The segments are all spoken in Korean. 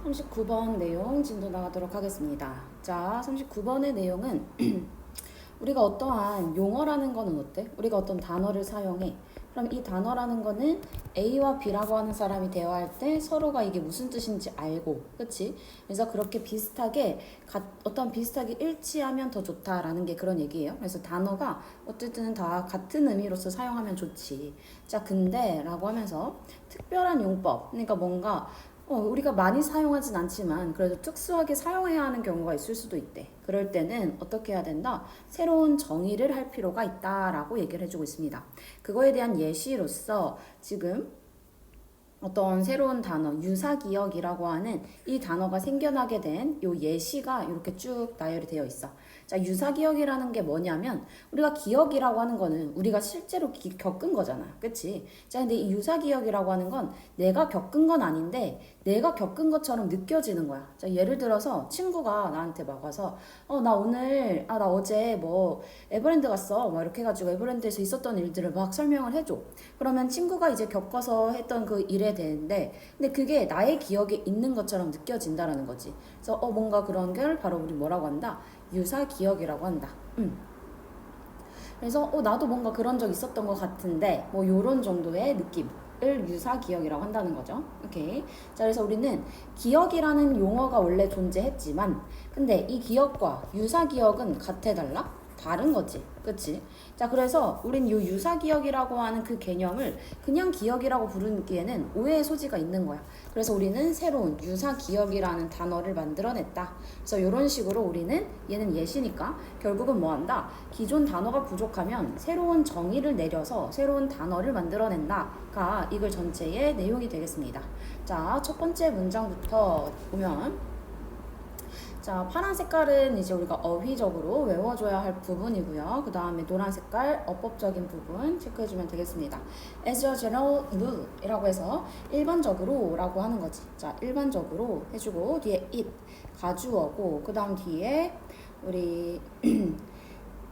39번 내용 진도 나가도록 하겠습니다. 자, 39번의 내용은 우리가 어떠한 용어라는 거는 어때? 우리가 어떤 단어를 사용해. 그럼 이 단어라는 거는 A와 B라고 하는 사람이 대화할 때 서로가 이게 무슨 뜻인지 알고, 그치? 그래서 그렇게 비슷하게, 어떤 비슷하게 일치하면 더 좋다라는 게 그런 얘기예요. 그래서 단어가 어쨌든 다 같은 의미로서 사용하면 좋지. 자, 근데 라고 하면서 특별한 용법, 그러니까 뭔가 우리가 많이 사용하진 않지만 그래도 특수하게 사용해야 하는 경우가 있을 수도 있대. 그럴 때는 어떻게 해야 된다? 새로운 정의를 할 필요가 있다라고 얘기를 해주고 있습니다. 그거에 대한 예시로서 지금 어떤 새로운 단어, 유사기억이라고 하는 이 단어가 생겨나게 된 요 예시가 이렇게 쭉 나열이 되어 있어. 자, 유사기억이라는 게 뭐냐면 우리가 기억이라고 하는 거는 우리가 실제로 겪은 거잖아. 그치? 자, 근데 이 유사기억이라고 하는 건 내가 겪은 건 아닌데 내가 겪은 것처럼 느껴지는 거야. 자, 예를 들어서 친구가 나한테 막 와서 나 어제 뭐 에버랜드 갔어. 막 이렇게 해가지고 에버랜드에서 있었던 일들을 막 설명을 해줘. 그러면 친구가 이제 겪어서 했던 그 일에 되는데 근데 그게 나의 기억에 있는 것처럼 느껴진다라는 거지. 그래서 뭔가 그런 걸 바로 우리 뭐라고 한다? 유사 기억이라고 한다. 그래서 나도 뭔가 그런 적 있었던 것 같은데 뭐 요런 정도의 느낌을 유사 기억이라고 한다는 거죠. 오케이. 자, 그래서 우리는 기억이라는 용어가 원래 존재했지만 근데 이 기억과 유사 기억은 같아 달라? 다른 거지. 그치? 자, 그래서 우린 요 유사기억이라고 하는 그 개념을 그냥 기억이라고 부르기에는 오해의 소지가 있는 거야. 그래서 우리는 새로운 유사기억이라는 단어를 만들어냈다. 그래서 이런 식으로 우리는 얘는 예시니까 결국은 뭐 한다? 기존 단어가 부족하면 새로운 정의를 내려서 새로운 단어를 만들어낸다가 이걸 전체의 내용이 되겠습니다. 자, 첫 번째 문장부터 보면 자, 파란 색깔은 이제 우리가 어휘적으로 외워줘야 할 부분이고요. 그 다음에 노란 색깔 어법적인 부분 체크해주면 되겠습니다. As a general rule 이라고 해서 일반적으로 라고 하는 거지. 자, 일반적으로 해주고 뒤에 it 가주어고 그 다음 뒤에 우리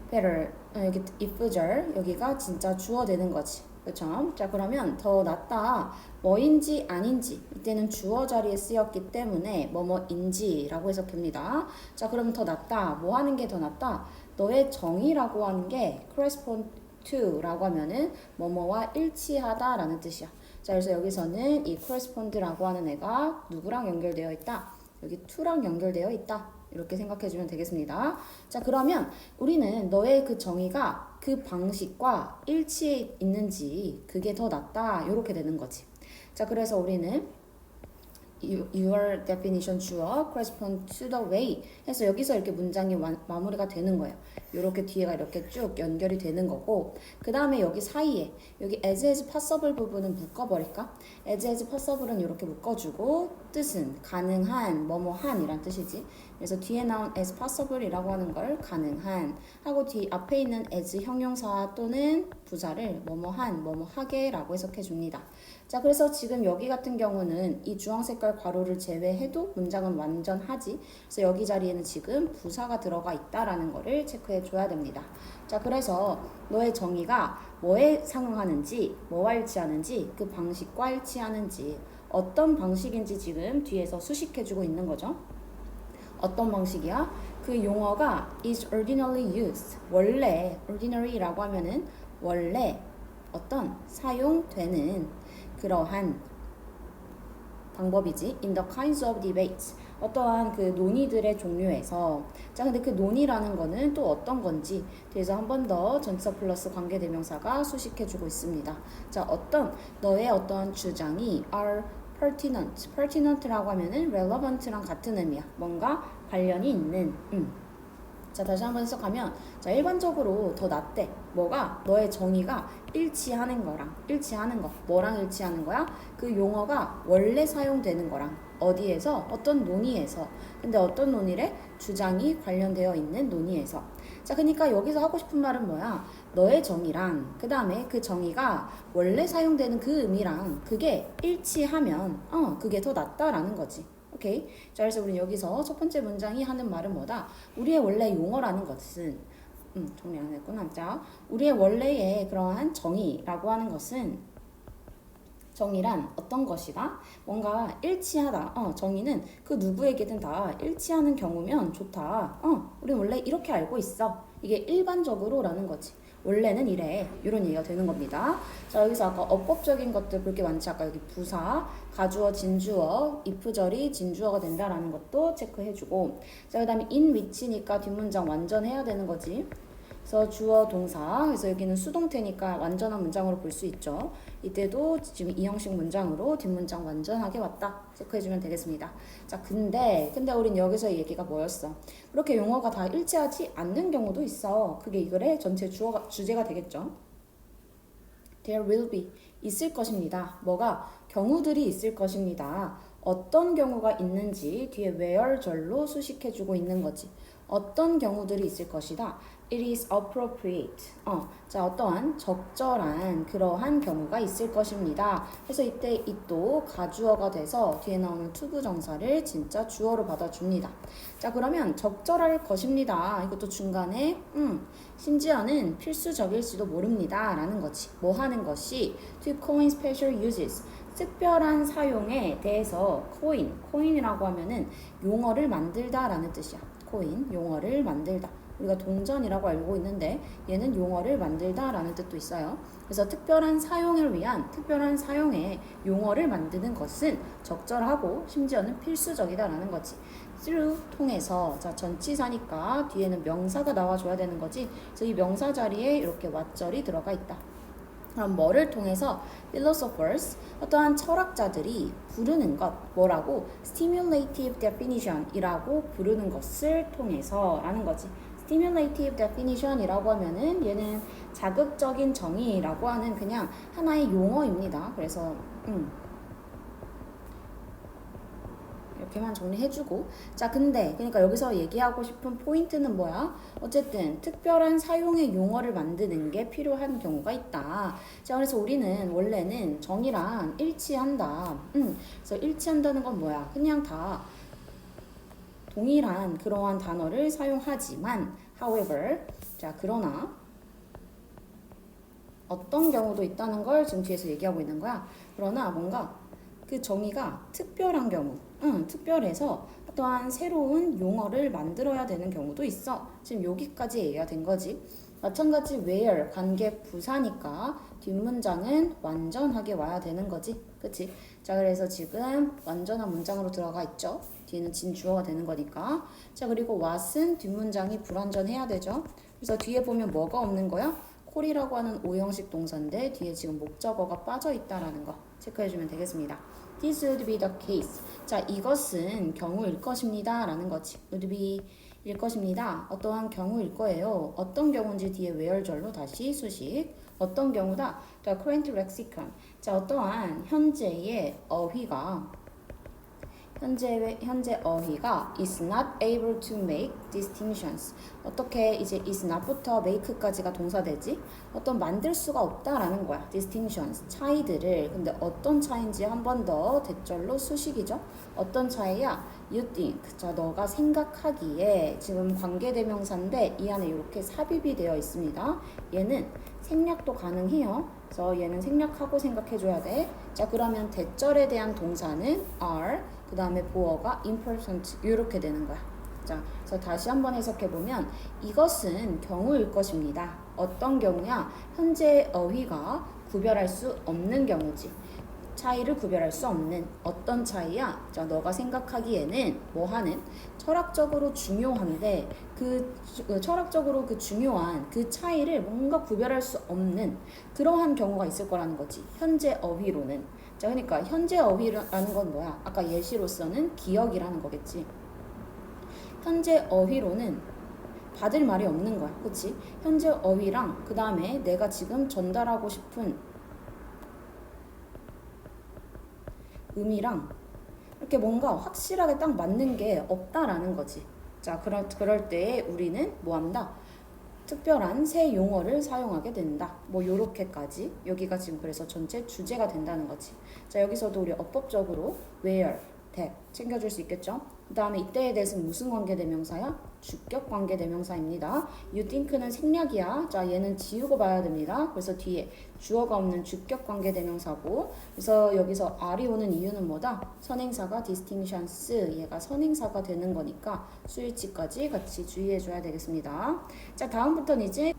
better 여기 if절 여기가 진짜 주어 되는 거지. 그렇죠? 자, 그러면 더 낫다 뭐인지 아닌지 이때는 주어 자리에 쓰였기 때문에 뭐뭐인지라고 해석합니다. 자, 그러면 더 낫다 뭐 하는 게 더 낫다? 너의 정의라고 하는 게 correspond to라고 하면은 뭐뭐와 일치하다라는 뜻이야. 자, 그래서 여기서는 이 correspond라고 하는 애가 누구랑 연결되어 있다? 여기 to랑 연결되어 있다. 이렇게 생각해주면 되겠습니다. 자, 그러면 우리는 너의 그 정의가 그 방식과 일치해 있는지 그게 더 낫다 이렇게 되는 거지. 자, 그래서 우리는 your definition 주어 correspond to the way 해서 여기서 이렇게 문장이 마무리가 되는 거예요. 이렇게 뒤에가 이렇게 쭉 연결이 되는 거고 그 다음에 여기 사이에 여기 as possible 부분은 묶어버릴까? as possible은 이렇게 묶어주고 뜻은 가능한 뭐뭐한 이란 뜻이지. 그래서 뒤에 나온 as possible 이라고 하는 걸 가능한 하고 뒤 앞에 있는 as 형용사 또는 부사를 뭐뭐한 뭐뭐하게 라고 해석해 줍니다. 자, 그래서 지금 여기 같은 경우는 이 주황 색깔 괄호를 제외해도 문장은 완전하지. 그래서 여기 자리에는 지금 부사가 들어가 있다라는 거를 체크해 줘야 됩니다. 자, 그래서 너의 정의가 뭐에 상응하는지, 뭐와 일치하는지, 그 방식과 일치하는지, 어떤 방식인지 지금 뒤에서 수식해 주고 있는 거죠. 어떤 방식이야? 그 용어가 is ordinarily used. 원래 ordinary라고 하면은 원래 어떤 사용되는 그러한 방법이지. In the kinds of debates. 어떠한 그 논의들의 종류에서 자, 근데 그 논의라는 거는 또 어떤 건지 뒤에서 한 번 더 전치사 플러스 관계대명사가 수식해주고 있습니다. 자, 너의 어떤 주장이 are pertinent라고 하면은 relevant랑 같은 의미야. 뭔가 관련이 있는 자, 다시 한번 해석하면 자, 일반적으로 더 낫대. 뭐가? 너의 정의가 일치하는 거. 뭐랑 일치하는 거야? 그 용어가 원래 사용되는 거랑 어디에서? 어떤 논의에서. 근데 어떤 논의래? 주장이 관련되어 있는 논의에서. 자, 그러니까 여기서 하고 싶은 말은 뭐야? 너의 정의랑 그 다음에 그 정의가 원래 사용되는 그 의미랑 그게 일치하면 그게 더 낫다라는 거지. 오케이. 자, 그래서 우리 여기서 첫 번째 문장이 하는 말은 뭐다? 우리의 원래 용어라는 것은 정리 안 했구나. 자, 우리의 원래의 그러한 정의라고 하는 것은 정의란 어떤 것이다? 뭔가 일치하다. 정의는 그 누구에게든 다 일치하는 경우면 좋다. 우린 원래 이렇게 알고 있어. 이게 일반적으로라는 거지. 원래는 이래. 이런 얘기가 되는 겁니다. 자, 여기서 아까 어법적인 것들 볼 게 많지. 아까 여기 부사, 가주어, 진주어, if절이 진주어가 된다라는 것도 체크해주고. 자, 그 다음에 in which니까 뒷문장 완전해야 되는 거지. 그래서 주어 동사, 그래서 여기는 수동태니까 완전한 문장으로 볼 수 있죠. 이때도 지금 이 형식 문장으로 뒷문장 완전하게 왔다 체크해주면 되겠습니다. 자, 근데 우린 여기서 얘기가 뭐였어? 그렇게 용어가 다 일치하지 않는 경우도 있어. 그게 이거의 전체 주제가 되겠죠. There will be 있을 것입니다. 뭐가? 경우들이 있을 것입니다. 어떤 경우가 있는지 뒤에 where절로 수식해주고 있는 거지. 어떤 경우들이 있을 것이다. It is appropriate. 자, 어떠한 적절한 그러한 경우가 있을 것입니다. 그래서 이때 it도 가주어가 돼서 뒤에 나오는 투부정사를 진짜 주어로 받아줍니다. 자, 그러면 적절할 것입니다. 이것도 중간에 심지어는 필수적일지도 모릅니다. 라는 거지. 뭐 하는 것이 to coin special uses. 특별한 사용에 대해서 coin이라고 하면은 용어를 만들다 라는 뜻이야. coin, 용어를 만들다. 우리가 동전이라고 알고 있는데 얘는 용어를 만들다 라는 뜻도 있어요. 그래서 특별한 사용을 위한 특별한 사용의 용어를 만드는 것은 적절하고 심지어는 필수적이다 라는 거지. through, 통해서. 자, 전치사니까 뒤에는 명사가 나와줘야 되는 거지. 그래서 이 명사 자리에 이렇게 what절이 들어가 있다. 그럼 뭐를 통해서? philosophers, 어떠한 철학자들이 부르는 것, 뭐라고? stimulative definition 이라고 부르는 것을 통해서 라는 거지. stimulative definition 이라고 하면은 얘는 자극적인 정의라고 하는 그냥 하나의 용어입니다. 그래서 이렇게만 정리해주고. 자, 근데 그러니까 여기서 얘기하고 싶은 포인트는 뭐야? 어쨌든 특별한 사용의 용어를 만드는 게 필요한 경우가 있다. 자, 그래서 우리는 원래는 정의랑 일치한다. 그래서 일치한다는 건 뭐야? 그냥 다 동일한 그러한 단어를 사용하지만 however, 자, 그러나 어떤 경우도 있다는 걸 지금 뒤에서 얘기하고 있는 거야. 그러나 뭔가 그 정의가 특별한 경우, 특별해서 또한 새로운 용어를 만들어야 되는 경우도 있어. 지금 여기까지 얘기가 된 거지. 마찬가지 where, 관계 부사니까 뒷문장은 완전하게 와야 되는 거지. 그치? 자, 그래서 지금 완전한 문장으로 들어가 있죠. 뒤에는 진주어가 되는 거니까. 자, 그리고 what은 뒷문장이 불완전해야 되죠. 그래서 뒤에 보면 뭐가 없는 거야? 콜이라고 하는 오형식 동사인데 뒤에 지금 목적어가 빠져 있다라는 거 체크해주면 되겠습니다. This would be the case. 자, 이것은 경우일 것입니다. 라는 거지. would be 일 것입니다. 어떠한 경우일 거예요. 어떤 경우인지 뒤에 where절로 다시 수식. 어떤 경우다? The current lexicon. 자, 어떠한 현재 어휘가 is not able to make distinctions. 어떻게 이제 is not부터 make까지가 동사되지? 어떤 만들 수가 없다라는 거야. distinctions, 차이들을. 근데 어떤 차이인지 한 번 더 대절로 수식이죠. 어떤 차이야? You think. 자, 너가 생각하기에 지금 관계대명사인데 이 안에 이렇게 삽입이 되어 있습니다. 얘는 생략도 가능해요. 그래서 얘는 생략하고 생각해줘야 돼. 자, 그러면 대절에 대한 동사는 are, 그 다음에 보어가 important 이렇게 되는 거야. 자, 그래서 다시 한번 해석해보면 이것은 경우일 것입니다. 어떤 경우야? 현재 어휘가 구별할 수 없는 경우지. 차이를 구별할 수 없는 어떤 차이야? 자, 너가 생각하기에는 뭐 하는? 철학적으로 중요한데 철학적으로 그 중요한 그 차이를 뭔가 구별할 수 없는 그러한 경우가 있을 거라는 거지. 현재 어휘로는. 자, 그러니까 현재 어휘라는 건 뭐야? 아까 예시로서는 기억이라는 거겠지. 현재 어휘로는 받을 말이 없는 거야. 그치? 현재 어휘랑 그 다음에 내가 지금 전달하고 싶은 의미랑 이렇게 뭔가 확실하게 딱 맞는 게 없다라는 거지. 자, 그럴 때에 우리는 뭐 한다? 특별한 새 용어를 사용하게 된다. 뭐 요렇게까지 여기가 지금 그래서 전체 주제가 된다는 거지. 자, 여기서도 우리 어법적으로 where, that 챙겨줄 수 있겠죠. 그 다음에 이때에 대해서는 무슨 관계대명사야? 주격 관계대명사입니다. you think는 생략이야. 자, 얘는 지우고 봐야 됩니다. 그래서 뒤에 주어가 없는 주격 관계대명사고, 그래서 여기서 R이 오는 이유는 뭐다? 선행사가 distinctions, 얘가 선행사가 되는 거니까 수일치까지 같이 주의해줘야 되겠습니다. 자, 다음부터는 이제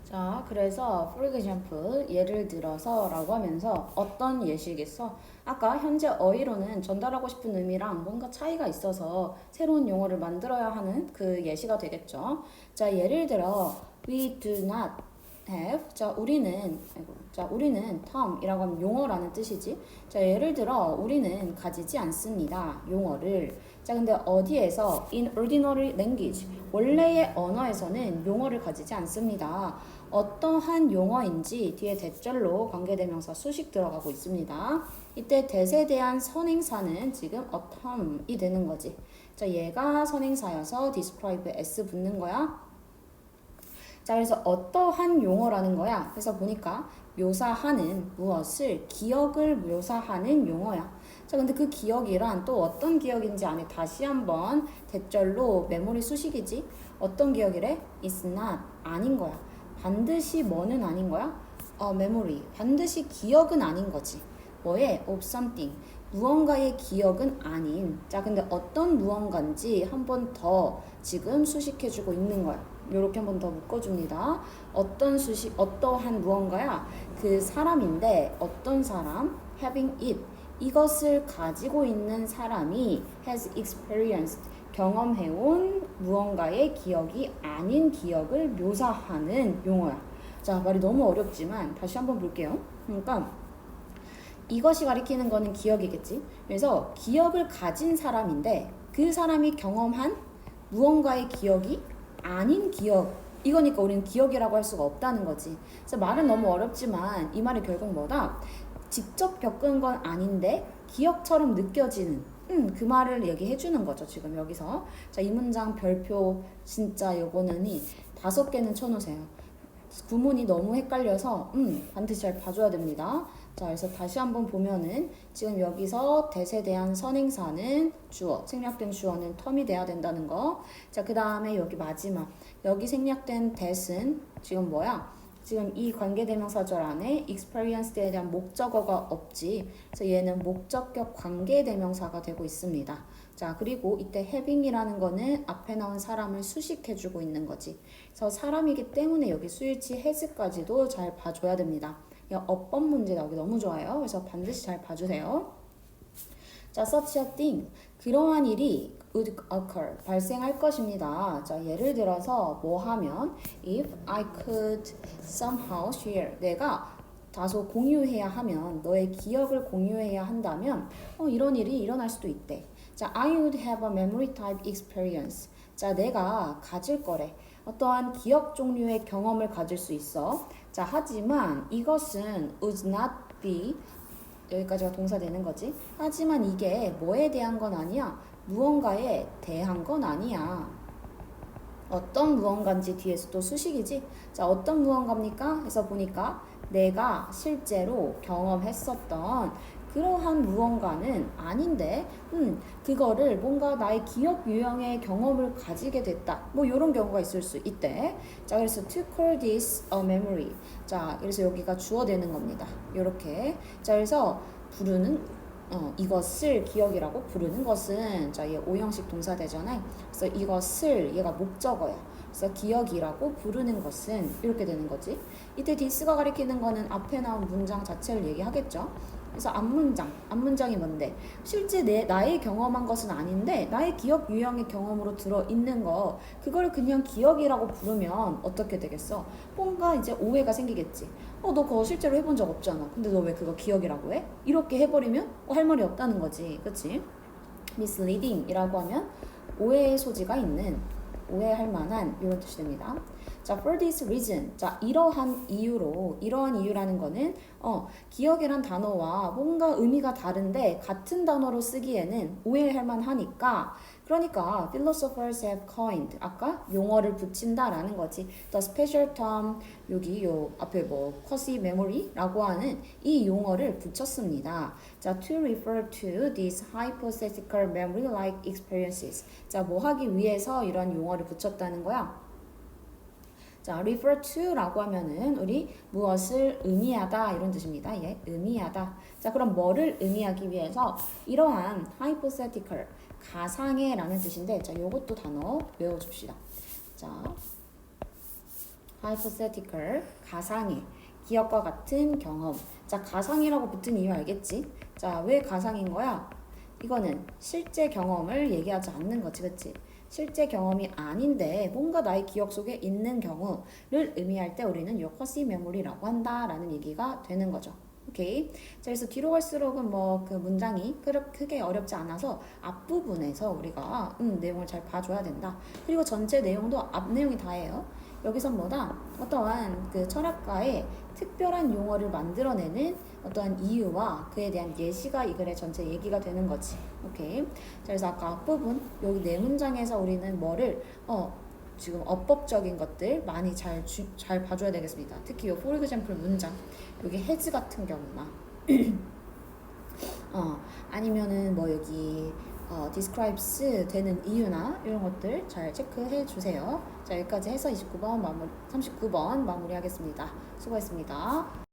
자, 그래서 for example, 예를 들어서 라고 하면서 어떤 예시겠어? 아까 현재 어휘로는 전달하고 싶은 의미랑 뭔가 차이가 있어서 새로운 용어를 만들어야 하는 그 예시가 되겠죠. 자, 예를 들어 we do not have. 자, 우리는 Tom이라고 하면 용어라는 뜻이지. 자, 예를 들어 우리는 가지지 않습니다. 용어를. 자, 근데 어디에서 in ordinary language, 원래의 언어에서는 용어를 가지지 않습니다. 어떠한 용어인지 뒤에 대절로 관계대명사 수식 들어가고 있습니다. 이때 that에 대한 선행사는 지금 autumn이 되는 거지. 자, 얘가 선행사여서 describe s 붙는 거야. 자, 그래서 어떠한 용어라는 거야. 그래서 보니까 묘사하는 무엇을, 기억을 묘사하는 용어야. 자, 근데 그 기억이란 또 어떤 기억인지 안에 다시 한번 대절로 메모리 수식이지. 어떤 기억이래? It's not, 아닌 거야. 반드시 뭐는 아닌 거야? 메모리. 반드시 기억은 아닌 거지. 뭐에? Of something. 무언가의 기억은 아닌. 자, 근데 어떤 무언가인지 한 번 더 지금 수식해주고 있는 거야. 요렇게 한 번 더 묶어줍니다. 어떤 수식, 어떠한 무언가야? 그 사람인데, 어떤 사람? Having it. 이것을 가지고 있는 사람이 has experienced. 경험해온 무언가의 기억이 아닌 기억을 묘사하는 용어야. 자, 말이 너무 어렵지만 다시 한번 볼게요. 그러니까 이것이 가리키는 거는 기억이겠지. 그래서 기억을 가진 사람인데 그 사람이 경험한 무언가의 기억이 아닌 기억. 이거니까 우리는 기억이라고 할 수가 없다는 거지. 그래서 말은 너무 어렵지만 이 말이 결국 뭐다? 직접 겪은 건 아닌데 기억처럼 느껴지는 그 말을 얘기해 주는 거죠. 지금 여기서. 자, 이 문장 별표 진짜 요거는 5개는 쳐놓으세요. 구문이 너무 헷갈려서 반드시 잘 봐줘야 됩니다. 자, 그래서 다시 한번 보면은 지금 여기서 that에 대한 선행사는 주어, 생략된 주어는 term이 돼야 된다는 거. 자, 그 다음에 여기 마지막 여기 생략된 that은 지금 뭐야? 지금 이 관계대명사절 안에 experienced에 대한 목적어가 없지. 그래서 얘는 목적격 관계대명사가 되고 있습니다. 자, 그리고 이때 having이라는 거는 앞에 나온 사람을 수식해주고 있는 거지. 그래서 사람이기 때문에 여기 수일치 has까지도 잘 봐줘야 됩니다. 어법 문제 나오기 너무 좋아요. 그래서 반드시 잘 봐주세요. 자, such a thing. 그러한 일이 would occur. 발생할 것입니다. 자, 예를 들어서 뭐 하면 if I could somehow share. 내가 다소 공유해야 하면, 너의 기억을 공유해야 한다면 이런 일이 일어날 수도 있대. 자, I would have a memory type experience. 자, 내가 가질 거래. 어떠한 기억 종류의 경험을 가질 수 있어. 자, 하지만 이것은 would not be, 여기까지가 동사 되는 거지. 하지만 이게 뭐에 대한 건 아니야. 무언가에 대한 건 아니야. 어떤 무언가인지 뒤에서 또 수식이지. 자, 어떤 무언가입니까? 해서 보니까 내가 실제로 경험했었던 그러한 무언가는 아닌데 그거를 뭔가 나의 기억 유형의 경험을 가지게 됐다. 뭐 이런 경우가 있을 수 있대. 자, 그래서 to call this a memory. 자, 그래서 여기가 주어 되는 겁니다. 요렇게. 자, 그래서 부르는 이것을 기억이라고 부르는 것은, 자, 얘 오형식 동사 되잖아요. 그래서 이것을, 얘가 목적어야. 그래서 기억이라고 부르는 것은 이렇게 되는 거지. 이때 this가 가리키는 거는 앞에 나온 문장 자체를 얘기하겠죠. 그래서 앞문장이 뭔데? 실제 나의 경험한 것은 아닌데 나의 기억 유형의 경험으로 들어있는 거, 그걸 그냥 기억이라고 부르면 어떻게 되겠어? 뭔가 이제 오해가 생기겠지. 너 그거 실제로 해본 적 없잖아. 근데 너 왜 그거 기억이라고 해? 이렇게 해버리면 할 말이 없다는 거지. 그치? misleading 이라고 하면 오해의 소지가 있는, 오해할 만한 이런 뜻이 됩니다. 자, for this reason. 자, 이러한 이유로, 이러한 이유라는 거는 기억이란 단어와 뭔가 의미가 다른데 같은 단어로 쓰기에는 오해할 만하니까 그러니까 philosophers have coined 아까 용어를 붙인다라는 거지. The special term 여기 요 앞에 뭐 quasi memory라고 하는 이 용어를 붙였습니다. 자, to refer to these hypothetical memory-like experiences. 자, 뭐 하기 위해서 이런 용어를 붙였다는 거야? 자, refer to라고 하면은 우리 무엇을 의미하다 이런 뜻입니다. 예, 의미하다. 자, 그럼 뭐를 의미하기 위해서 이러한 hypothetical 가상의라는 뜻인데, 자, 요것도 단어 외워줍시다. 자, hypothetical 가상의 기억과 같은 경험. 자, 가상이라고 붙은 이유 알겠지? 자, 왜 가상인 거야? 이거는 실제 경험을 얘기하지 않는 거지, 그치? 실제 경험이 아닌데 뭔가 나의 기억 속에 있는 경우를 의미할 때 우리는 요 quasi memory라고 한다라는 얘기가 되는 거죠. 오케이. 자, 그래서 뒤로 갈수록은 뭐 그 문장이 크게 어렵지 않아서 앞부분에서 우리가 내용을 잘 봐줘야 된다. 그리고 전체 내용도 앞 내용이 다예요. 여기선 뭐다? 어떠한 그 철학가의 특별한 용어를 만들어내는 어떠한 이유와 그에 대한 예시가 이 글의 전체 얘기가 되는 거지. 오케이. 자, 그래서 아까 앞부분 여기 네 문장에서 우리는 뭐를 지금 어법적인 것들 많이 잘 봐줘야 되겠습니다. 특히 요 for example 문장 여기 has 같은 경우나 아니면은 뭐 여기 describes 되는 이유나 이런 것들 잘 체크해 주세요. 자, 여기까지 해서 29번 39번 마무리하겠습니다. 수고했습니다.